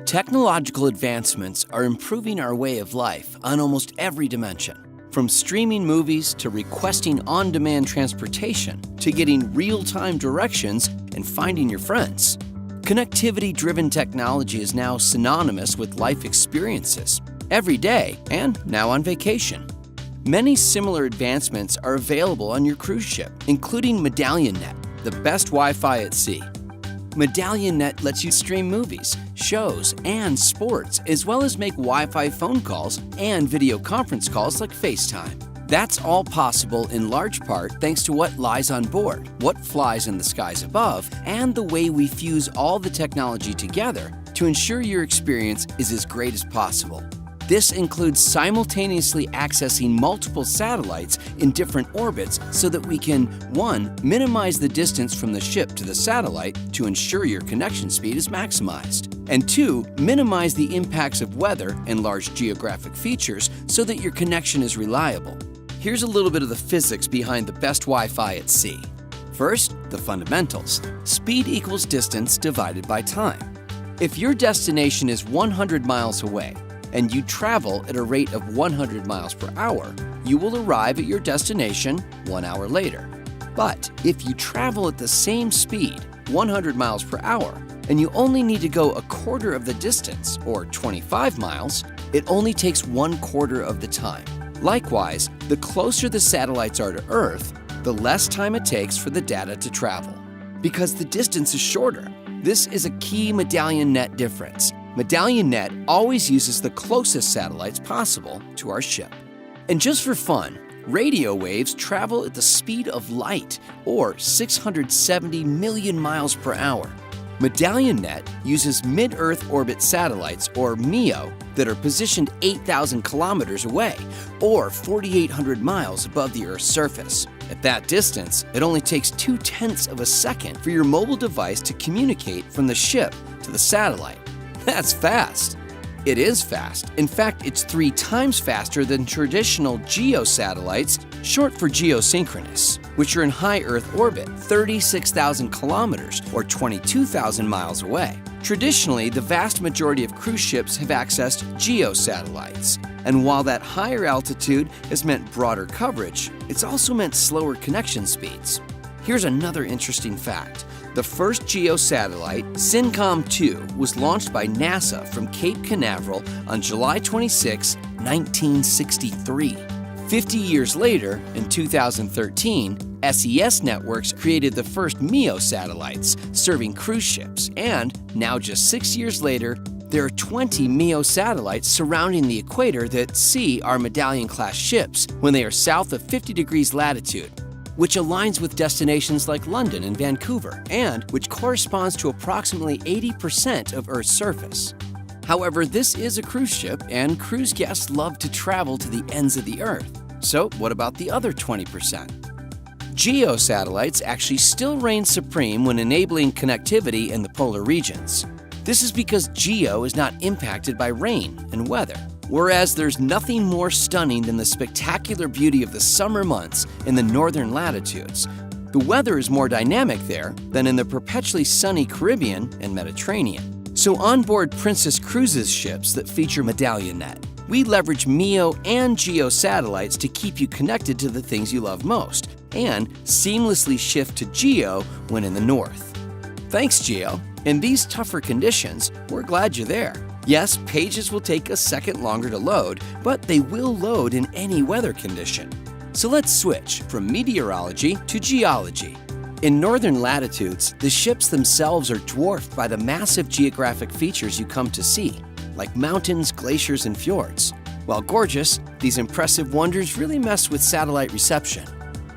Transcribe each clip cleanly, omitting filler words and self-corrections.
Technological advancements are improving our way of life on almost every dimension. From streaming movies to requesting on-demand transportation to getting real-time directions and finding your friends. Connectivity-driven technology is now synonymous with life experiences, every day and now on vacation. Many similar advancements are available on your cruise ship, including MedallionNet, the best Wi-Fi at sea. MedallionNet lets you stream movies, shows, and sports, as well as make Wi-Fi phone calls and video conference calls like FaceTime. That's all possible in large part thanks to what lies on board, what flies in the skies above, and the way we fuse all the technology together to ensure your experience is as great as possible. This includes simultaneously accessing multiple satellites in different orbits so that we can, 1, minimize the distance from the ship to the satellite to ensure your connection speed is maximized, and 2, minimize the impacts of weather and large geographic features so that your connection is reliable. Here's a little bit of the physics behind the best Wi-Fi at sea. First, the fundamentals. Speed equals distance divided by time. If your destination is 100 miles away, and you travel at a rate of 100 miles per hour, you will arrive at your destination 1 hour later. But if you travel at the same speed, 100 miles per hour, and you only need to go a quarter of the distance, or 25 miles, it only takes 1/4 of the time. Likewise, the closer the satellites are to Earth, the less time it takes for the data to travel. Because the distance is shorter. This is a key MedallionNet difference. MedallionNet always uses the closest satellites possible to our ship. And just for fun, radio waves travel at the speed of light, or 670 million miles per hour. MedallionNet uses mid-Earth orbit satellites, or MEO, that are positioned 8,000 kilometers away, or 4,800 miles above the Earth's surface. At that distance, it only takes 0.2 of a second for your mobile device to communicate from the ship to the satellite. That's fast. It is fast. In fact, it's 3 times faster than traditional GEO satellites, short for geosynchronous, which are in high Earth orbit, 36,000 kilometers or 22,000 miles away. Traditionally, the vast majority of cruise ships have accessed GEO satellites. And while that higher altitude has meant broader coverage, it's also meant slower connection speeds. Here's another interesting fact. The first GEO satellite, SYNCOM-2, was launched by NASA from Cape Canaveral on July 26, 1963. 50 years later, in 2013, SES Networks created the first MEO satellites, serving cruise ships, and now just 6 years later, there are 20 MEO satellites surrounding the equator that see our Medallion-class ships when they are south of 50 degrees latitude, which aligns with destinations like London and Vancouver, and which corresponds to approximately 80% of Earth's surface. However, this is a cruise ship, and cruise guests love to travel to the ends of the Earth. So what about the other 20%? GEO satellites actually still reign supreme when enabling connectivity in the polar regions. This is because GEO is not impacted by rain and weather. Whereas there's nothing more stunning than the spectacular beauty of the summer months in the northern latitudes. The weather is more dynamic there than in the perpetually sunny Caribbean and Mediterranean. So onboard Princess Cruises ships that feature MedallionNet, we leverage MEO and GEO satellites to keep you connected to the things you love most, and seamlessly shift to GEO when in the north. Thanks, GEO. In these tougher conditions, we're glad you're there. Yes, pages will take a second longer to load, but they will load in any weather condition. So let's switch from meteorology to geology. In northern latitudes, the ships themselves are dwarfed by the massive geographic features you come to see, like mountains, glaciers, and fjords. While gorgeous, these impressive wonders really mess with satellite reception.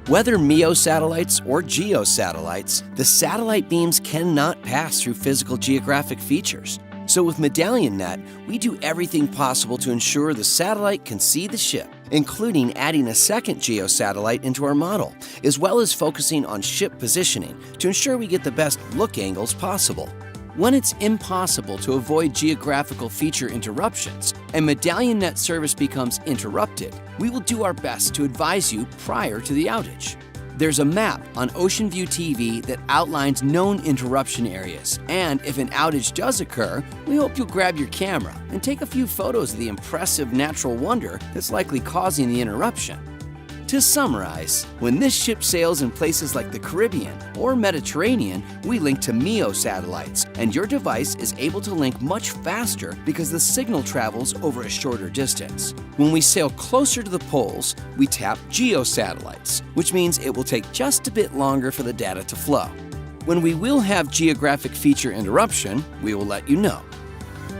Whether MEO satellites or GEO satellites, the satellite beams cannot pass through physical geographic features. So with MedallionNet, we do everything possible to ensure the satellite can see the ship, including adding a second GEO satellite into our model, as well as focusing on ship positioning to ensure we get the best look angles possible. When it's impossible to avoid geographical feature interruptions and MedallionNet service becomes interrupted, we will do our best to advise you prior to the outage. There's a map on Ocean View TV that outlines known interruption areas, and if an outage does occur, we hope you'll grab your camera and take a few photos of the impressive natural wonder that's likely causing the interruption. To summarize, when this ship sails in places like the Caribbean or Mediterranean, we link to MEO satellites, and your device is able to link much faster because the signal travels over a shorter distance. When we sail closer to the poles, we tap GEO satellites, which means it will take just a bit longer for the data to flow. When we will have geographic feature interruption, we will let you know.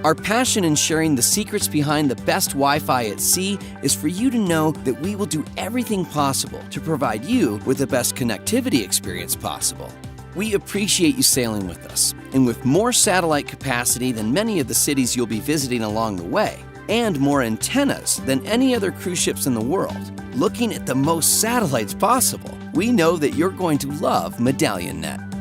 Our passion in sharing the secrets behind the best Wi-Fi at sea is for you to know that we will do everything possible to provide you with the best connectivity experience possible. We appreciate you sailing with us, and with more satellite capacity than many of the cities you'll be visiting along the way, and more antennas than any other cruise ships in the world, looking at the most satellites possible, we know that you're going to love MedallionNet.